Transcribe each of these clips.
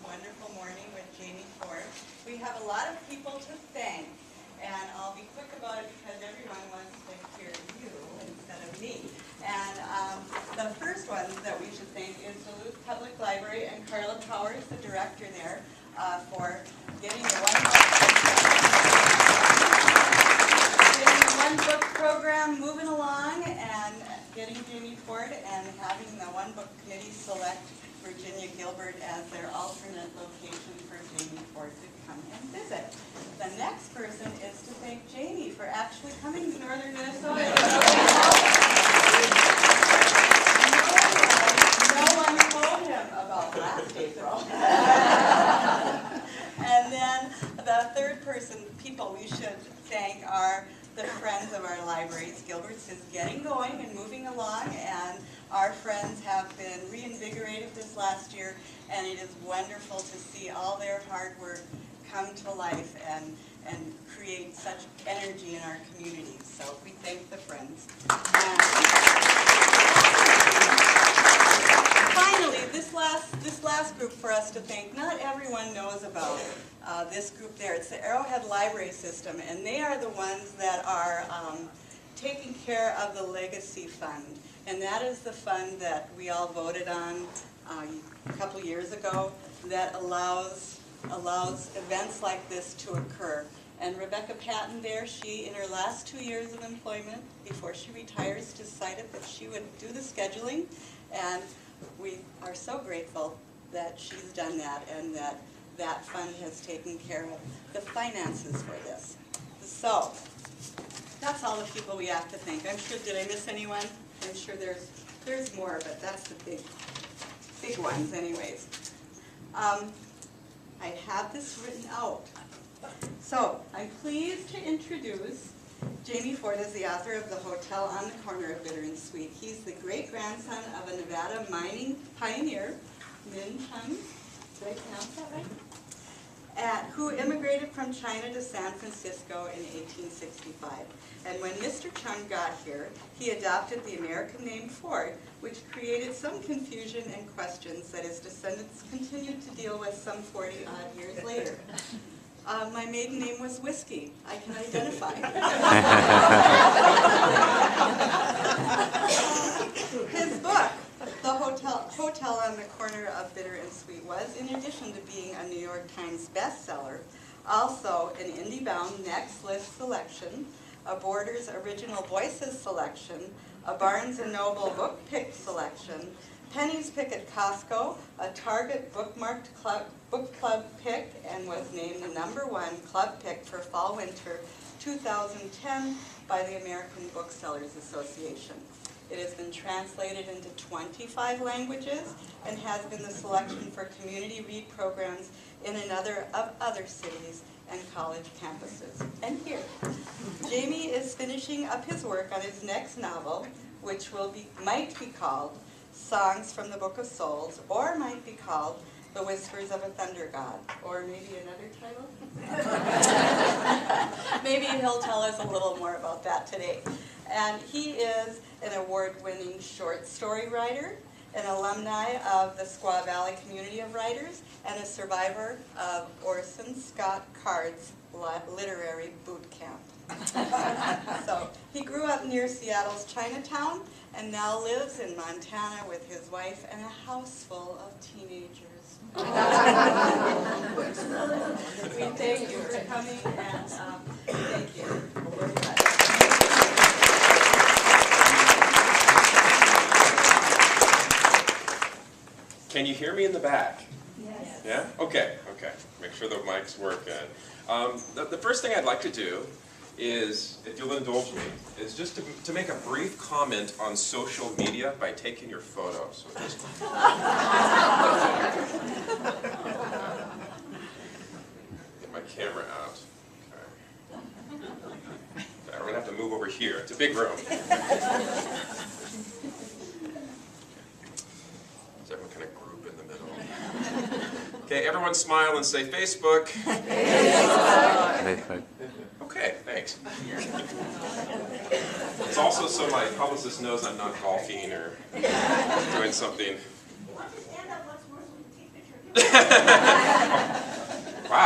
wonderful morning with Jamie Ford. We have a lot of people to thank, and I'll be quick about it because everyone wants to hear you instead of me. And the first one that we should thank is Duluth Public Library and Carla Powers, the director there, for getting the one book program moving along and getting Jamie Ford and having the one book committee select Virginia Gilbert as their alternate location for Jamie Ford to come and visit. The next person is to thank Jamie for actually coming to northern Minnesota. No one told him about last April. And then the third person, people we should thank are the friends of our libraries. Gilbert's is getting going and moving along, and our friends have been reinvigorated this last year, and it is wonderful to see all their hard work come to life and create such energy in our communities. So we thank the friends. And finally, this last group for us to thank, not everyone knows about this group there. It's the Arrowhead Library System, and they are the ones that are taking care of the Legacy Fund. And that is the fund that we all voted on a couple years ago that allows events like this to occur. And Rebecca Patton there, she, in her last 2 years of employment, before she retires, decided that she would do the scheduling. And we are so grateful that she's done that and that that fund has taken care of the finances for this. So, that's all the people we have to thank. I'm sure, did I miss anyone? I'm sure there's more, but that's the big ones anyways. I have this written out. So, I'm pleased to introduce Jamie Ford as the author of The Hotel on the Corner of Bitter and Sweet. He's the great-grandson of a Nevada mining pioneer, Min Chung, did I pronounce that right? Who immigrated from China to San Francisco in 1865. And when Mr. Chung got here, he adopted the American name Ford, which created some confusion and questions that his descendants continued to deal with some 40-odd years later. My maiden name was Whiskey. I can identify. His book, The Hotel on the Corner of Bitter and Sweet, was, in addition to being a New York Times bestseller, also an IndieBound Next List selection, a Borders Original Voices selection, a Barnes & Noble Book Pick selection, Penny's Pick at Costco, a Target bookmarked book club pick, and was named the #1 club pick for Fall-Winter 2010 by the American Booksellers Association. It has been translated into 25 languages and has been the selection for community read programs in other cities and college campuses. And here, Jamie is finishing up his work on his next novel, which might be called Songs from the Book of Souls, or might be called The Whispers of a Thunder God, or maybe another title. Maybe he'll tell us a little more about that today. And he is an award-winning short story writer, an alumni of the Squaw Valley Community of Writers, and a survivor of Orson Scott Card's literary boot camp. So he grew up near Seattle's Chinatown and now lives in Montana with his wife and a house full of teenagers. We thank you for coming, and thank you very much. Can you hear me in the back? Yes. Yeah? Okay. Make sure the mics work good. The first thing I'd like to do is, if you'll indulge me, is just to make a brief comment on social media by taking your photo. So just get my camera out. Okay. I'm going to have to move over here. It's a big room. So everyone kind of group in the middle. Okay, everyone smile and say Facebook. Facebook. Okay, thanks. It's also so my publicist knows I'm not golfing or doing something.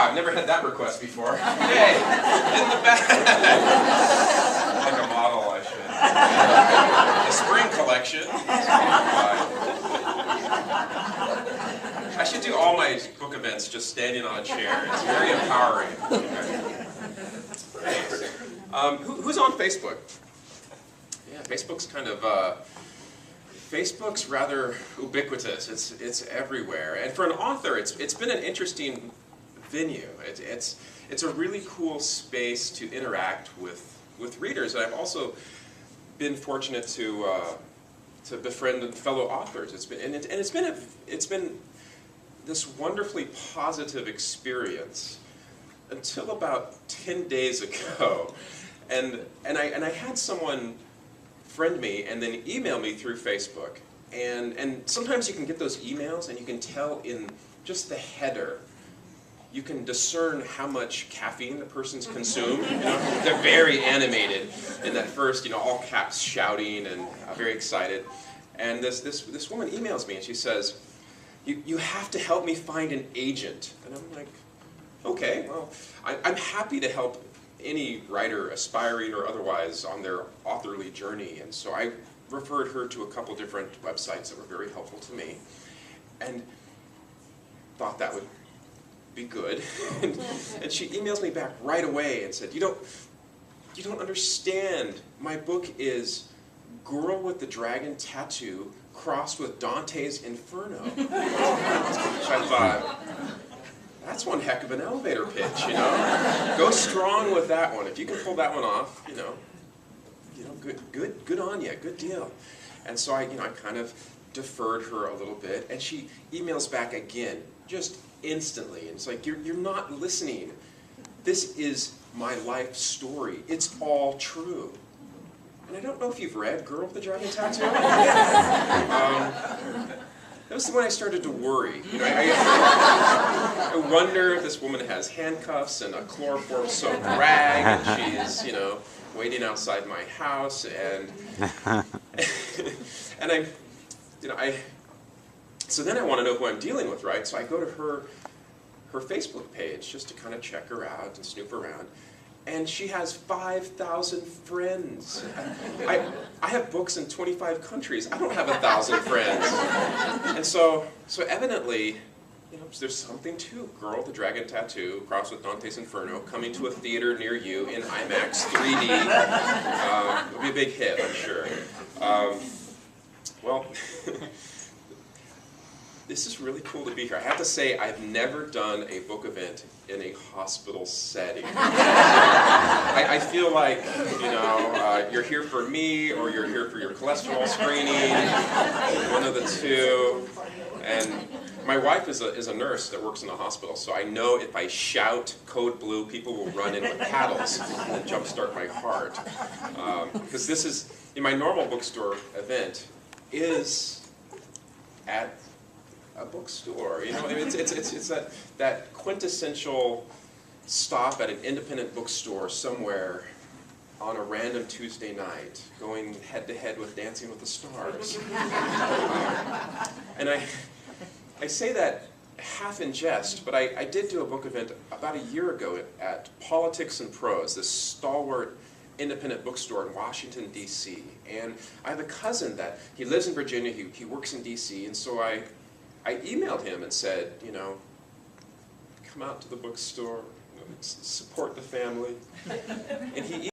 I've never had that request before. Hey, in the back. Like a model, I should. The spring collection. I should do all my book events just standing on a chair. It's very empowering. Thanks. Who's on Facebook? Yeah, Facebook's kind of Facebook's rather ubiquitous. It's everywhere, and for an author, it's been an interesting venue. It's a really cool space to interact with readers, and I've also been fortunate to befriend fellow authors. It's been this wonderfully positive experience until about 10 days ago, and I had someone friend me and then email me through Facebook, and sometimes you can get those emails and you can tell in just the header, you can discern how much caffeine the person's consumed. You know? They're very animated in that first, you know, all caps shouting and very excited. And this woman emails me and she says, you have to help me find an agent. And I'm like, okay, well, I'm happy to help any writer, aspiring or otherwise, on their authorly journey. And so I referred her to a couple different websites that were very helpful to me, and thought that would be good. And she emails me back right away and said, you don't understand. My book is Girl with the Dragon Tattoo crossed with Dante's Inferno. Which I thought, that's one heck of an elevator pitch, you know. Go strong with that one. If you can pull that one off, you know, good on you, good deal. And so I kind of deferred her a little bit, and she emails back again, just instantly. And it's like, you're not listening. This is my life story. It's all true. And I don't know if you've read Girl with the Dragon Tattoo. That was when I started to worry. You know, I wonder if this woman has handcuffs and a chloroform-soaked rag, and she's, you know, waiting outside my house, and so then I want to know who I'm dealing with, right? So I go to her Facebook page just to kind of check her out and snoop around. And she has 5,000 friends. I have books in 25 countries. I don't have 1,000 friends. And so evidently, you know, there's something to Girl with the Dragon Tattoo, crossed with Dante's Inferno, coming to a theater near you in IMAX 3D. It'll be a big hit, I'm sure. Well, this is really cool to be here. I have to say, I've never done a book event in a hospital setting. I feel like, you know, you're here for me, or you're here for your cholesterol screening, one of the two. And my wife is a nurse that works in a hospital, so I know if I shout code blue, people will run in with paddles and jumpstart my heart. Because this is, in my normal bookstore event, is at a bookstore. You know, it's that quintessential stop at an independent bookstore somewhere on a random Tuesday night, going head to head with Dancing with the Stars. And I say that half in jest, but I did do a book event about a year ago at Politics and Prose, this stalwart independent bookstore in Washington, D.C. And I have a cousin that, he lives in Virginia, he works in D.C., and so I emailed him and said, you know, come out to the bookstore, you know, support the family. And he